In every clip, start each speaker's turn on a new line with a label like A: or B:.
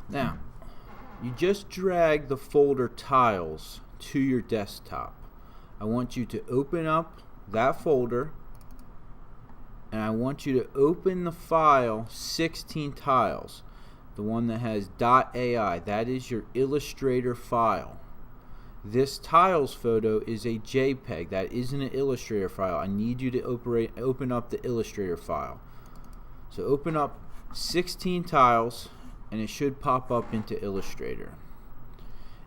A: Now, you just drag the folder tiles to your desktop. I want you to open up that folder, and I want you to open the file 16 tiles, the one that has .ai. That is your Illustrator file. This tiles photo is a JPEG. That isn't an Illustrator file. I need you to open up the Illustrator file. So open up 16 tiles, and it should pop up into Illustrator.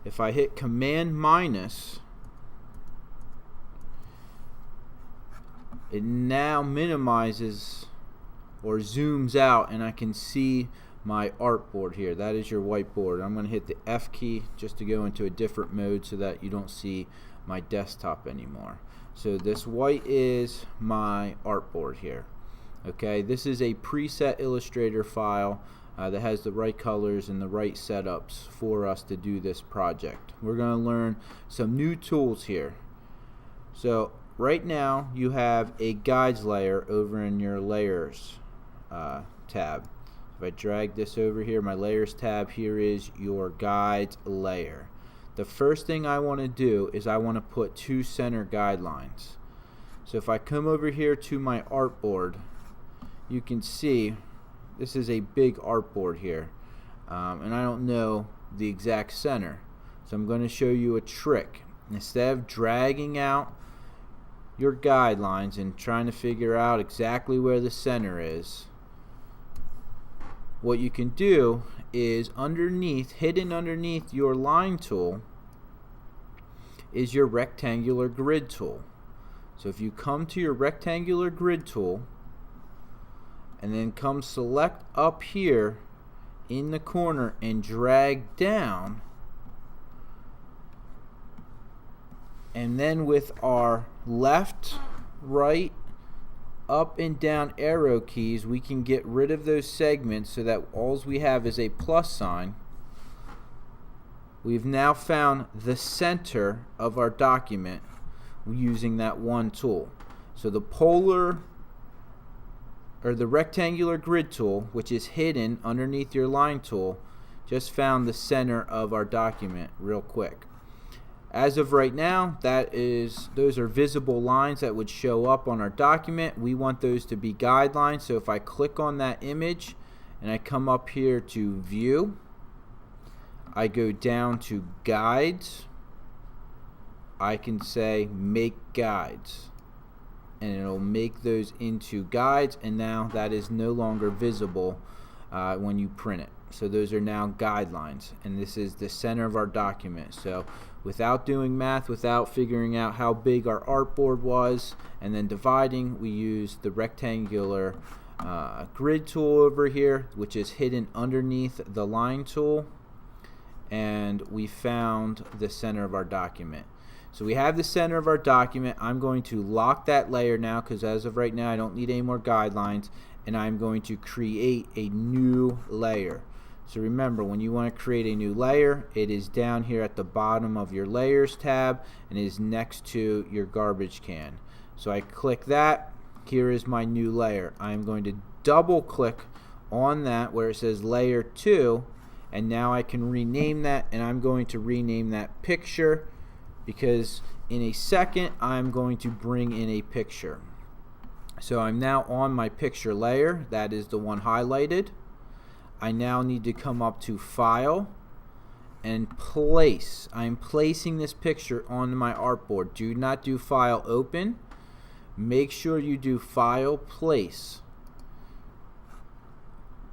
A: If I hit Command minus, it now minimizes or zooms out, and I can see my artboard here. That is your whiteboard. I'm going to hit the F key just to go into a different mode so that you don't see my desktop anymore. So this white is my artboard here. Okay, this is a preset Illustrator file that has the right colors and the right setups for us to do this project. We're going to learn some new tools here. So right now you have a guides layer over in your layers tab. If I drag this over here, my layers tab, here is your guides layer. The first thing I want to do is I want to put two center guidelines. So if I come over here to my artboard, you can see this is a big artboard here, and I don't know the exact center, so I'm going to show you a trick. Instead of dragging out your guidelines and trying to figure out exactly where the center is, what you can do is hidden underneath your line tool is your rectangular grid tool. So if you come to your rectangular grid tool and then come select up here in the corner and drag down, and then with our left, right, up and down arrow keys, we can get rid of those segments so that all we have is a plus sign. We've now found the center of our document using that one tool. So the rectangular grid tool, which is hidden underneath your line tool, just found the center of our document real quick. As of right now, those are visible lines that would show up on our document. We want those to be guidelines. So if I click on that image and I come up here to View, I go down to Guides, I can say Make Guides, and it'll make those into guides, and now that is no longer visible when you print it. So those are now guidelines, and this is the center of our document. So without doing math, without figuring out how big our artboard was and then dividing, we use the rectangular grid tool over here, which is hidden underneath the line tool, and we found the center of our document. So we have the center of our document. I'm going to lock that layer now because as of right now I don't need any more guidelines, and I'm going to create a new layer. So remember, when you want to create a new layer, it is down here at the bottom of your layers tab and is next to your garbage can. So I click that. Here is my new layer. I'm going to double click on that where it says layer 2, and now I can rename that, and I'm going to rename that picture because in a second I'm going to bring in a picture. So I'm now on my picture layer. That is the one highlighted. I now need to come up to File and Place. I'm placing this picture on my artboard. Do not do File Open. Make sure you do File Place.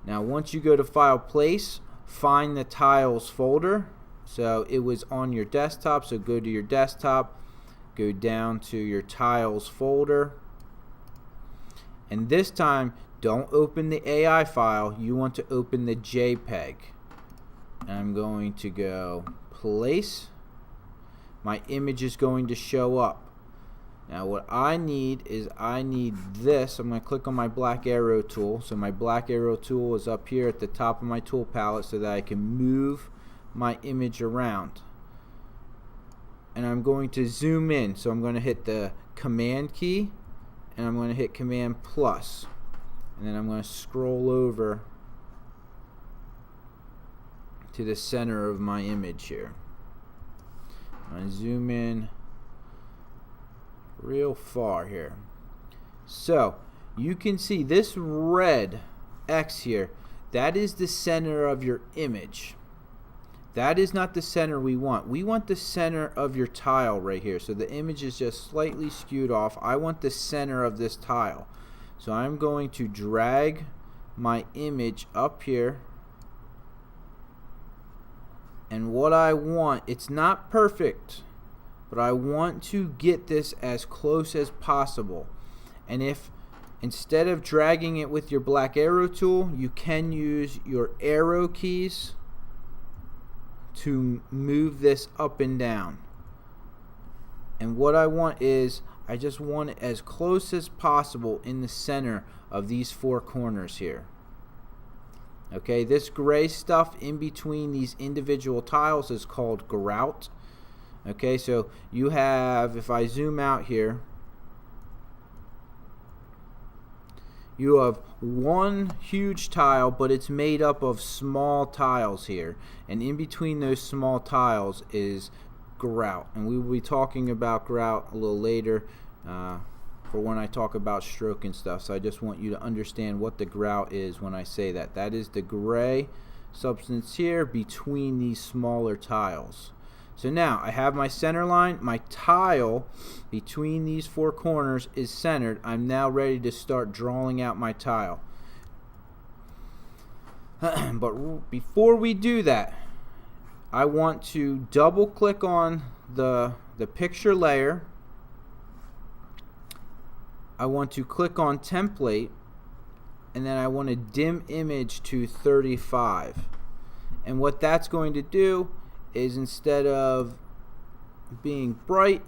A: Now once you go to File Place, find the Tiles folder. So it was on your desktop, so go to your desktop, go down to your Tiles folder, and this time don't open the AI file, you want to open the JPEG. And I'm going to go Place. My image is going to show up. Now what I need is this. I'm going to click on my black arrow tool. So my black arrow tool is up here at the top of my tool palette so that I can move my image around. And I'm going to zoom in. So I'm going to hit the Command key and I'm going to hit Command plus. And then I'm going to scroll over to the center of my image here. I zoom in real far here. So you can see this red X here, that is the center of your image. That is not the center we want. We want the center of your tile right here. So the image is just slightly skewed off. I want the center of this tile. So I'm going to drag my image up here. And what I want, it's not perfect, but I want to get this as close as possible. And if instead of dragging it with your black arrow tool, you can use your arrow keys to move this up and down. And what I want is, I just want it as close as possible in the center of these four corners here. Okay, this gray stuff in between these individual tiles is called grout. Okay, so you have, if I zoom out here, you have one huge tile, but it's made up of small tiles here. And in between those small tiles is grout. And we will be talking about grout a little later for when I talk about stroke and stuff. So I just want you to understand what the grout is when I say that. That is the gray substance here between these smaller tiles. So now I have my center line. My tile between these four corners is centered. I'm now ready to start drawing out my tile. But before we do that, I want to double click on the picture layer. I want to click on template, and then I want to dim image to 35. And what that's going to do is, instead of being bright,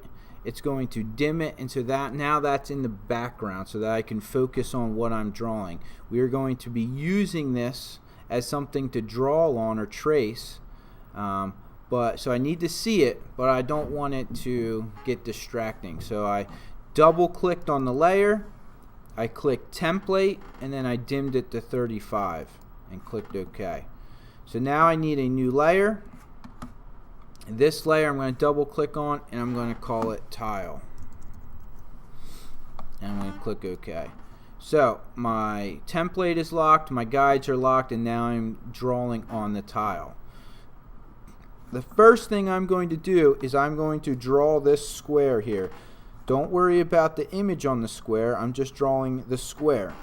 A: it's going to dim it into that. Now that's in the background so that I can focus on what I'm drawing. We are going to be using this as something to draw on or trace. So I need to see it, but I don't want it to get distracting. So I double clicked on the layer, I clicked template, and then I dimmed it to 35 and clicked OK. So now I need a new layer. And this layer I'm going to double click on, and I'm going to call it tile. And I'm going to click OK. So my template is locked, my guides are locked, and now I'm drawing on the tile. The first thing I'm going to do is I'm going to draw this square here. Don't worry about the image on the square, I'm just drawing the square.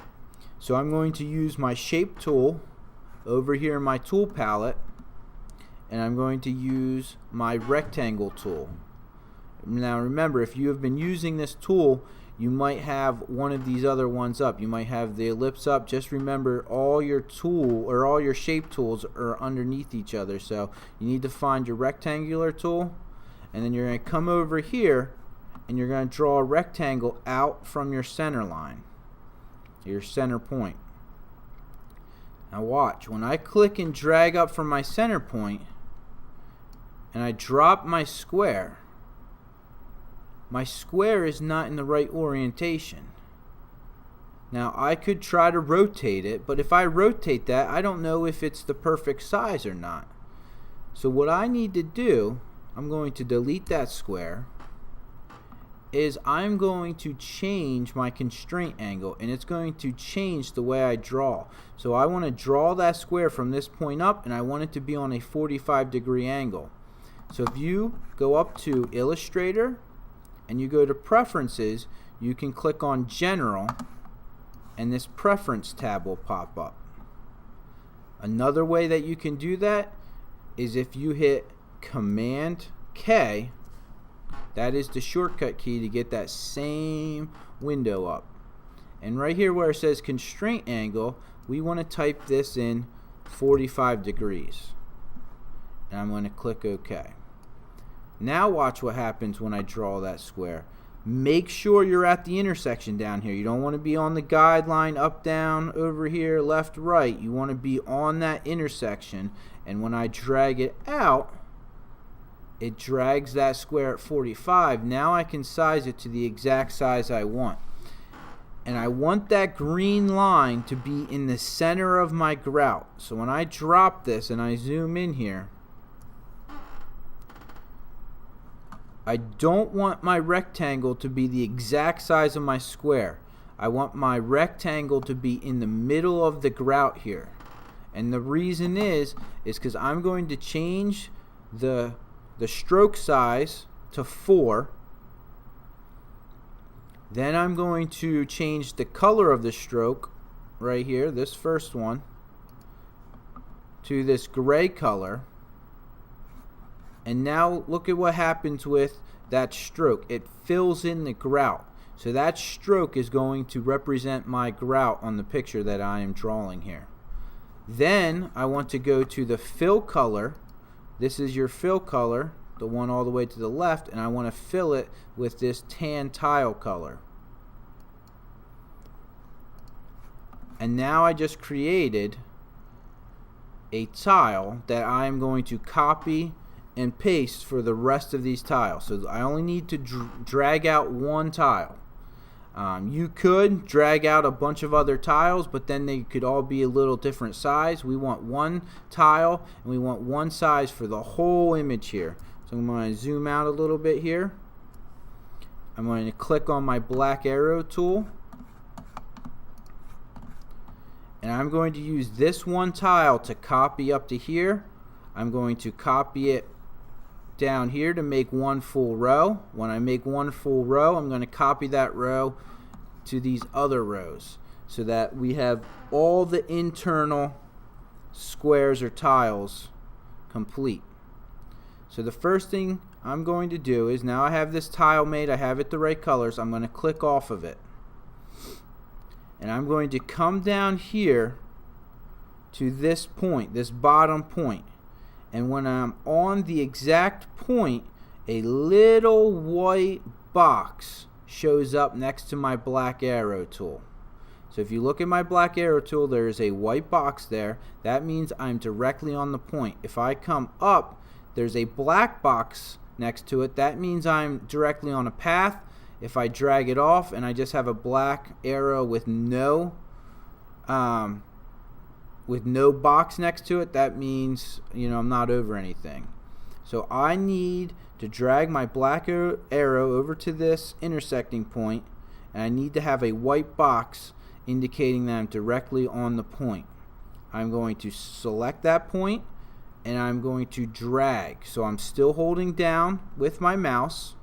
A: So I'm going to use my shape tool over here in my tool palette, and I'm going to use my rectangle tool. Now remember, if you have been using this tool, you might have one of these other ones up. You might have the ellipse up. Just remember, all your tool or all your shape tools are underneath each other. So you need to find your rectangular tool, and then you're going to come over here and you're going to draw a rectangle out from your center line, your center point. Now watch, when I click and drag up from my center point and I drop my square is not in the right orientation. Now I could try to rotate it, but if I rotate that, I don't know if it's the perfect size or not. So what I need to do, I'm going to delete that square, is I'm going to change my constraint angle, and it's going to change the way I draw. So I want to draw that square from this point up, and I want it to be on a 45-degree angle. So if you go up to Illustrator and you go to Preferences, you can click on General, and this Preference tab will pop up. Another way that you can do that is if you hit Command K. That is the shortcut key to get that same window up. And right here where it says constraint angle, we want to type this in 45 degrees. And I'm going to click OK. Now watch what happens when I draw that square. Make sure you're at the intersection down here. You don't want to be on the guideline up, down, over here, left, right. You want to be on that intersection. And when I drag it out, it drags that square at 45. Now I can size it to the exact size I want. And I want that green line to be in the center of my grout. So when I drop this and I zoom in here, I don't want my rectangle to be the exact size of my square. I want my rectangle to be in the middle of the grout here. And the reason is because I'm going to change the stroke size to 4. Then I'm going to change the color of the stroke right here, this first one, to this gray color. And now look at what happens with that stroke. It fills in the grout. So that stroke is going to represent my grout on the picture that I am drawing here. Then I want to go to the fill color. This is your fill color, the one all the way to the left, and I want to fill it with this tan tile color. And now I just created a tile that I am going to copy and paste for the rest of these tiles. So I only need to drag out one tile. You could drag out a bunch of other tiles, but then they could all be a little different size. We want one tile and we want one size for the whole image here. So I'm going to zoom out a little bit here. I'm going to click on my black arrow tool, and I'm going to use this one tile to copy up to here. I'm going to copy it down here to make one full row. When I make one full row, I'm going to copy that row to these other rows so that we have all the internal squares or tiles complete. So the first thing I'm going to do is, now I have this tile made, I have it the right colors, I'm going to click off of it. And I'm going to come down here to this point, this bottom point. And when I'm on the exact point, a little white box shows up next to my black arrow tool. So if you look at my black arrow tool, there is a white box there. That means I'm directly on the point. If I come up, there's a black box next to it. That means I'm directly on a path. If I drag it off and I just have a black arrow with no box next to it, that means, I'm not over anything. So I need to drag my black arrow over to this intersecting point, and I need to have a white box indicating that I'm directly on the point. I'm going to select that point and I'm going to drag. So I'm still holding down with my mouse,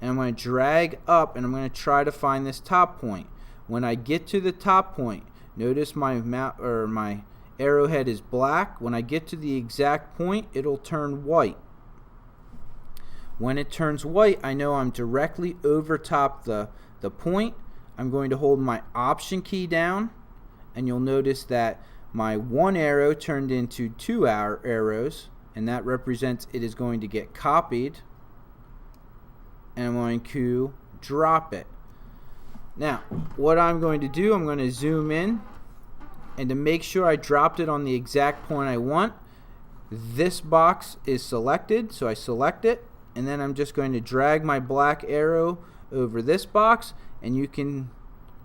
A: and I'm going to drag up, and I'm going to try to find this top point. When I get to the top point, notice my arrowhead is black. When I get to the exact point, it'll turn white. When it turns white, I know I'm directly over top the point. I'm going to hold my Option key down, and you'll notice that my one arrow turned into two arrows, and that represents it is going to get copied. And I'm going to drop it. Now, what I'm going to do, I'm going to zoom in, and to make sure I dropped it on the exact point I want, this box is selected, so I select it, and then I'm just going to drag my black arrow over this box, and you can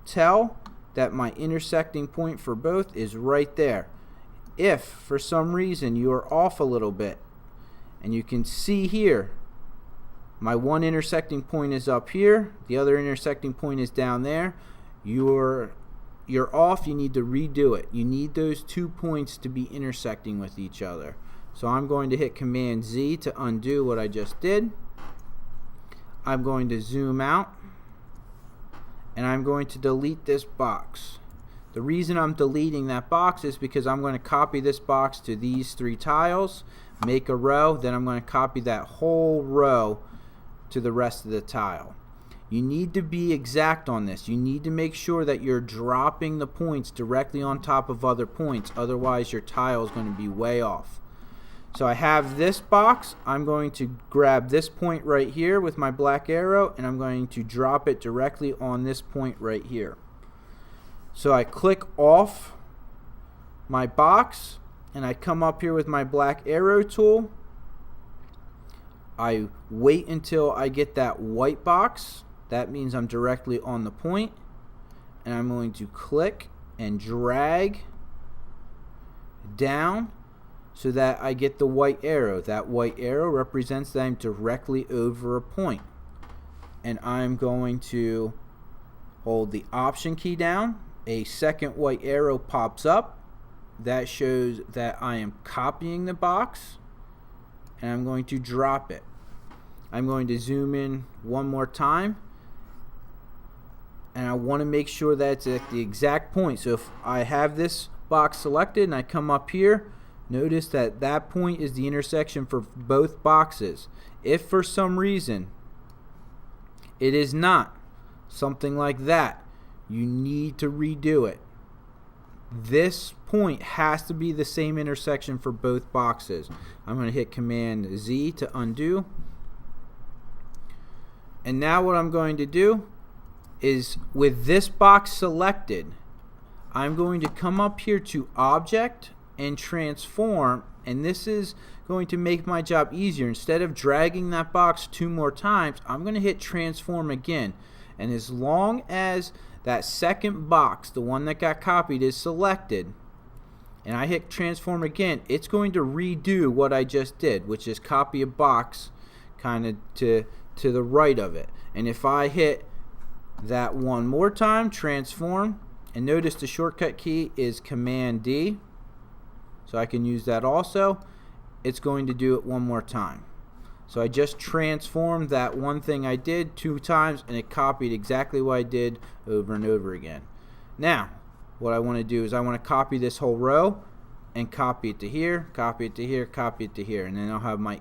A: tell that my intersecting point for both is right there. If for some reason you are off a little bit, and you can see here, my one intersecting point is up here, the other intersecting point is down there, you're off, you need to redo it. You need those 2 points to be intersecting with each other. So I'm going to hit Command Z to undo what I just did. I'm going to zoom out, and I'm going to delete this box. The reason I'm deleting that box is because I'm going to copy this box to these 3 tiles, make a row, then I'm going to copy that whole row to the rest of the tile. You need to be exact on this. You need to make sure that you're dropping the points directly on top of other points, otherwise your tile is going to be way off. So I have this box. I'm going to grab this point right here with my black arrow, and I'm going to drop it directly on this point right here. So I click off my box, and I come up here with my black arrow tool. I wait until I get that white box. That means I'm directly on the point. and I'm going to click and drag down so that I get the white arrow. That white arrow represents that I'm directly over a point. And I'm going to hold the Option key down. A second white arrow pops up. That shows that I am copying the box, and I'm going to drop it. I'm going to zoom in one more time, and I want to make sure that it's at the exact point. So if I have this box selected and I come up here, notice that that point is the intersection for both boxes. If for some reason it is not, something like that, you need to redo it. This point has to be the same intersection for both boxes. I'm going to hit Command Z to undo. And now what I'm going to do is, with this box selected, I'm going to come up here to Object and Transform, and this is going to make my job easier. Instead of dragging that box 2 more times, I'm going to hit Transform again. And as long as that second box, the one that got copied, is selected, and I hit Transform again, it's going to redo what I just did, which is copy a box kind of to the right of it. And if I hit that one more time, Transform, and notice the shortcut key is Command D, so I can use that also, it's going to do it one more time. So I just transformed that one thing I did 2 times, and it copied exactly what I did over and over again. Now, what I want to do is I want to copy this whole row and copy it to here, copy it to here, copy it to here, and then I'll have my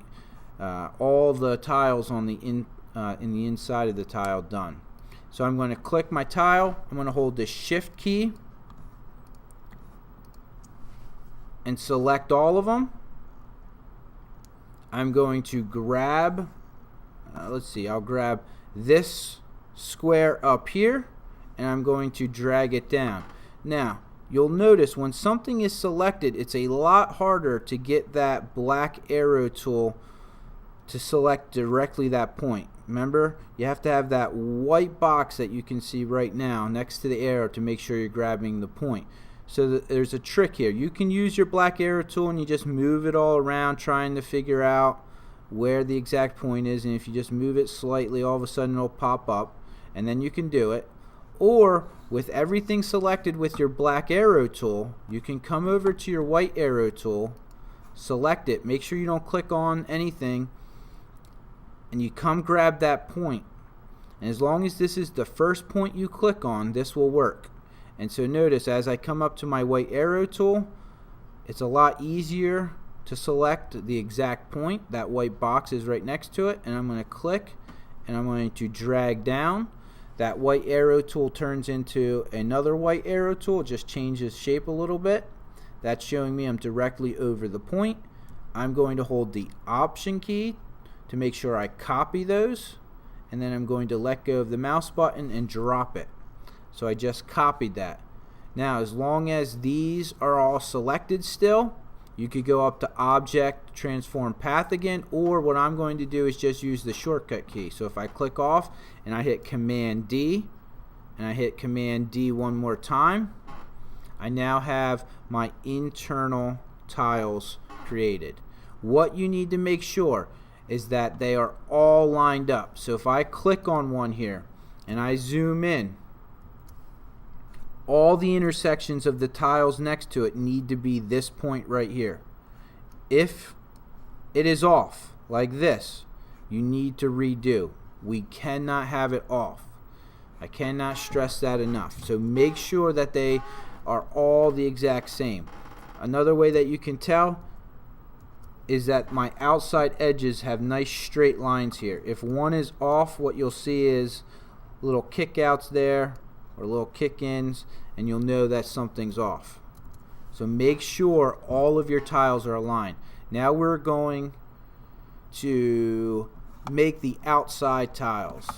A: all the tiles on the in the inside of the tile done. So I'm going to click my tile. I'm going to hold the Shift key and select all of them. I'm going to grab, let's see, I'll grab this square up here, and I'm going to drag it down. Now, you'll notice when something is selected, it's a lot harder to get that black arrow tool to select directly that point. Remember, you have to have that white box that you can see right now next to the arrow to make sure you're grabbing the point. So there's a trick here. You can use your black arrow tool and you just move it all around trying to figure out where the exact point is, and if you just move it slightly, all of a sudden it'll pop up, and then you can do it. Or with everything selected with your black arrow tool, you can come over to your white arrow tool, select it, make sure you don't click on anything, and you come grab that point. And as long as this is the first point you click on, this will work. And so notice, as I come up to my white arrow tool, it's a lot easier to select the exact point. That white box is right next to it, and I'm going to click and I'm going to drag down. That white arrow tool turns into another white arrow tool. It just changes shape a little bit. That's showing me I'm directly over the point. I'm going to hold the Option key to make sure I copy those, and then I'm going to let go of the mouse button and drop it. So I just copied that. Now, as long as these are all selected still, you could go up to Object, Transform Path again, or what I'm going to do is just use the shortcut key. So if I click off and I hit Command D, and I hit Command D one more time, I now have my internal tiles created. What you need to make sure is that they are all lined up. So if I click on one here and I zoom in, all the intersections of the tiles next to it need to be this point right here. If it is off like this, you need to redo. We cannot have it off. I cannot stress that enough. So make sure that they are all the exact same. Another way that you can tell is that my outside edges have nice straight lines here. If one is off, what you'll see is little kickouts there, or little kick-ins, and you'll know that something's off. So make sure all of your tiles are aligned. Now we're going to make the outside tiles.